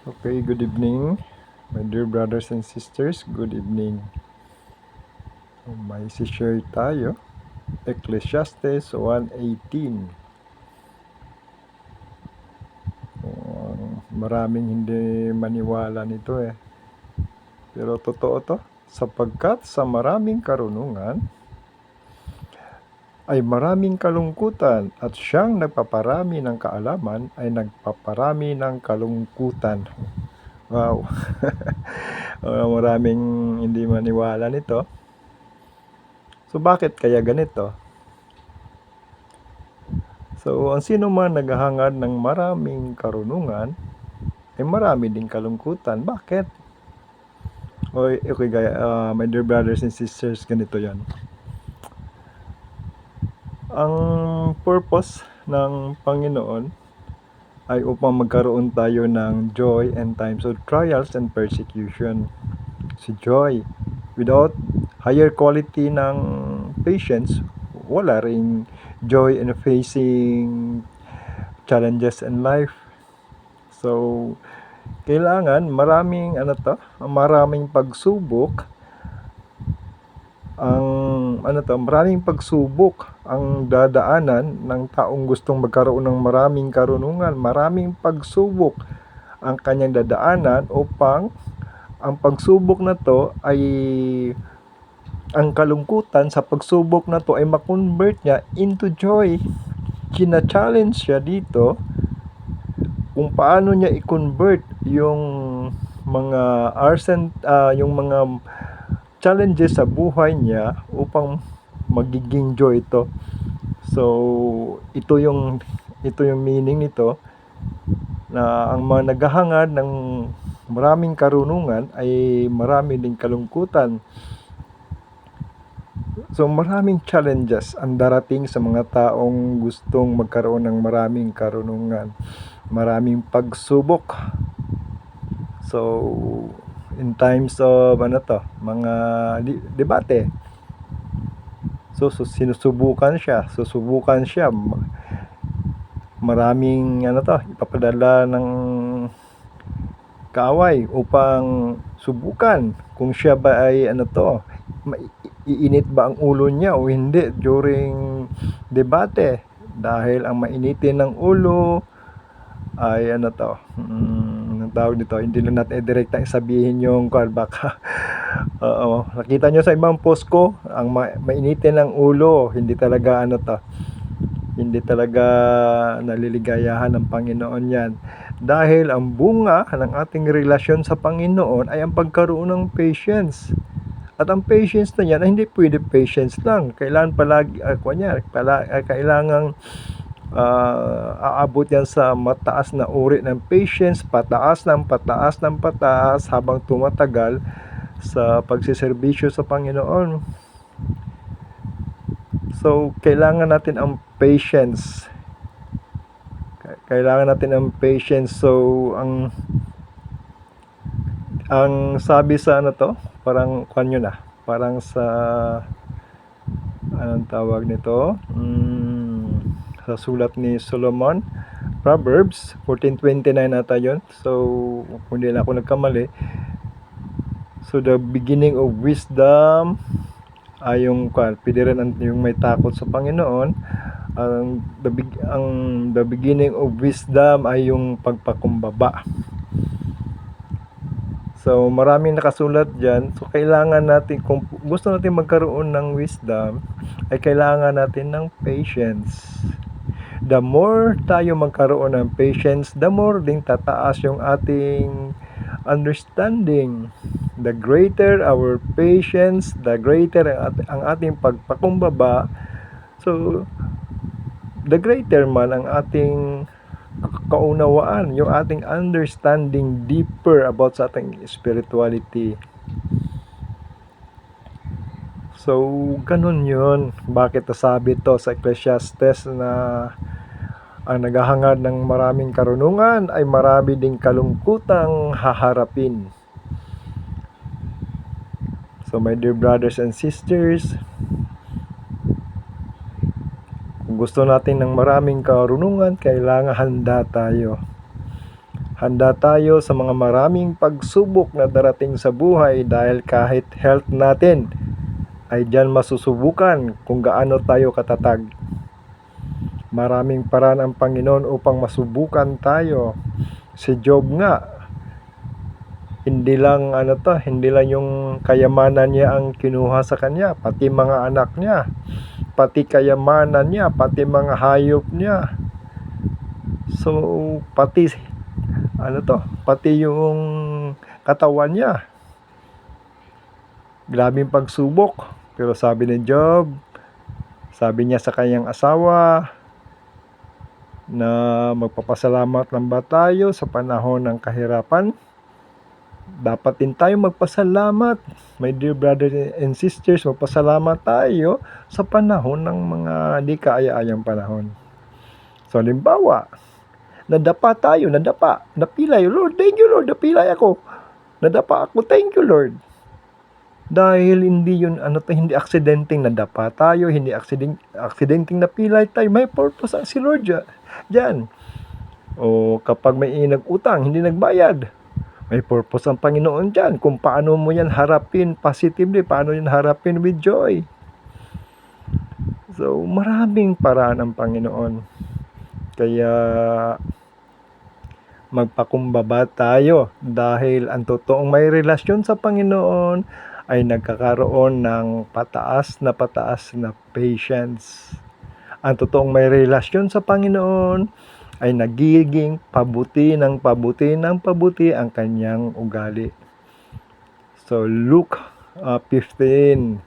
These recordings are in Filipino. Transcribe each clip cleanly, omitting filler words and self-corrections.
Okay, good evening, my dear brothers and sisters. Good evening. May share tayo. Ecclesiastes 1:18. Maraming hindi maniwala nito eh. Pero totoo to. Sapagkat sa maraming karunungan ay maraming kalungkutan at siyang nagpaparami ng kaalaman ay nagpaparami ng kalungkutan. Wow. Maraming hindi maniwala nito. So bakit kaya ganito? So ang sino man naghahangad ng maraming karunungan ay marami ding kalungkutan. Bakit? Okay gaya, my dear brothers and sisters, ganito yan. Ang purpose ng Panginoon ay upang magkaroon tayo ng joy in times of trials and persecution. Si joy, without higher quality ng patience, wala ring joy in facing challenges in life. So, kailangan maraming pagsubok maraming pagsubok ang dadaanan ng taong gustong magkaroon ng maraming karunungan. Maraming pagsubok ang kanyang dadaanan upang ang pagsubok na to ay ang kalungkutan sa pagsubok na to ay ma-convert niya into joy. Kina-challenge siya dito kung paano niya i-convert yung mga yung mga challenges sa buhay niya upang magiging joy ito. So, ito yung meaning nito, na ang mga naghahangad ng maraming karunungan ay marami ding kalungkutan. So, maraming challenges ang darating sa mga taong gustong magkaroon ng maraming karunungan. Maraming pagsubok. So, in times of mga debate. So susubukan siya. Maraming ipapadala ng kaaway upang subukan kung siya ba ay iinit ba ang ulo niya o hindi during debate, dahil ang mainitin ng ulo ay tawag dito, hindi na natin direkta sabihin yung baka nakita nyo sa ibang post ko, ang mainitin ng ulo, hindi talaga hindi talaga naliligayahan ng Panginoon yan, dahil ang bunga ng ating relasyon sa Panginoon ay ang pagkaroon ng patience. At ang patience na yan ay hindi pwede patience lang, kailangan palagi kailangang aabot yan sa mataas na uri ng patience, pataas habang tumatagal sa pagsiservisyo sa Panginoon. So, kailangan natin ang patience. So, ang sabi sa parang sa anong tawag nito? Sa sulat ni Solomon, Proverbs 14:29 ata yun. So, kung hindi na ako nagkamali. So, the beginning of wisdom ay yung may takot sa Panginoon. The beginning of wisdom ay yung pagpakumbaba. So, maraming nakasulat dyan. So, kailangan natin, kung gusto natin magkaroon ng wisdom, ay kailangan natin ng patience. The more tayo magkaroon ng patience, the more ding tataas yung ating understanding. The greater our patience, the greater ang ating pagpakumbaba. So, the greater man ang ating kaunawaan, yung ating understanding deeper about sa ating spirituality. So, ganun yun. Bakit nasabi to sa Ecclesiastes na ang naghahangad ng maraming karunungan ay marami ding kalungkutang haharapin. So, my dear brothers and sisters, kung gusto natin ng maraming karunungan, kailangan handa tayo. Handa tayo sa mga maraming pagsubok na darating sa buhay dahil kahit health natin ay diyan masusubukan kung gaano tayo katatag. Maraming paraan ang Panginoon upang masubukan tayo. Si Job nga, hindi lang yung kayamanan niya ang kinuha sa kanya, pati mga anak niya, pati kayamanan niya, pati mga hayop niya. So pati yung katawan niya. Grabing pagsubok. Pero sabi ni Job, sabi niya sa kanyang asawa na magpapasalamat lang ba tayo sa panahon ng kahirapan? Dapat din tayo magpasalamat. My dear brothers and sisters, magpasalamat tayo sa panahon ng mga di kaaya-ayang panahon. So, halimbawa, nadapa tayo, napilay. Lord, thank you Lord, napilay ako. Nadapa ako, thank you Lord. Dahil hindi yun, hindi aksidenteng nadapa tayo, hindi aksidenteng napilay tayo. May purpose ang si Lord dyan. O kapag may nag-utang, hindi nagbayad, may purpose ang Panginoon dyan. Kung paano mo yan harapin positively, paano yan harapin with joy. So, maraming paraan ang Panginoon. Kaya, magpakumbaba tayo dahil ang totoong may relasyon sa Panginoon ay nagkakaroon ng pataas na patience. Ang totoong may relasyon sa Panginoon ay nagiging pabuti ng pabuti ang kanyang ugali. So Luke 15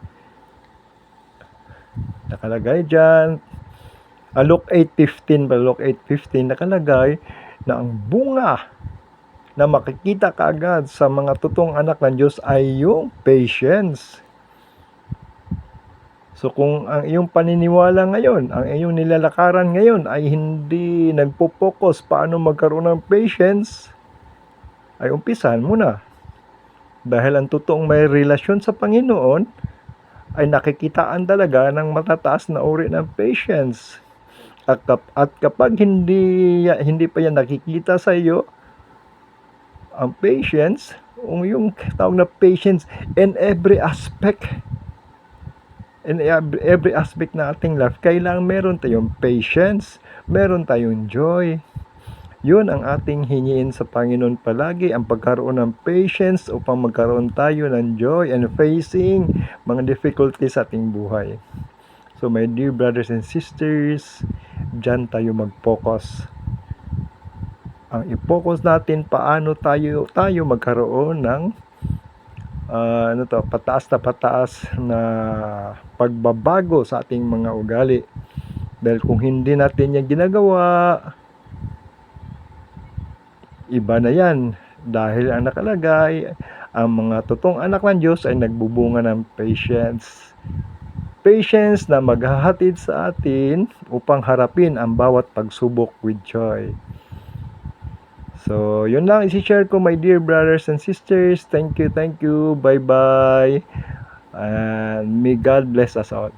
nakalagay dyan, Luke 8:15 nakalagay na ang bunga na makikita kaagad sa mga totoong anak ng Diyos ay yung patience. So kung ang iyong paniniwala ngayon, ang iyong nilalakaran ngayon ay hindi nagpo-focus paano magkaroon ng patience, ay umpisahan mo na. Dahil ang totoong may relasyon sa Panginoon ay nakikitaan talaga ng matataas na uri ng patience. At kapag hindi pa yan nakikita sa iyo, ang patience, yung tawag na patience in every aspect na ating life, kailangan meron tayong patience, meron tayong joy. Yun ang ating hingiin sa Panginoon palagi, ang pagkaroon ng patience upang magkaroon tayo ng joy and facing mga difficulties sa ating buhay. So my dear brothers and sisters, dyan tayo mag-focus. Ang i-focus natin paano tayo magkaroon ng pataas na pagbabago sa ating mga ugali. Dahil kung hindi natin yan ginagawa, iba na yan. Dahil ang nakalagay, ang mga totoong anak ng Diyos ay nagbubunga ng patience. Patience na maghahatid sa atin upang harapin ang bawat pagsubok with joy. So, yun lang isi-share ko, my dear brothers and sisters. Thank you. Bye-bye. And may God bless us all.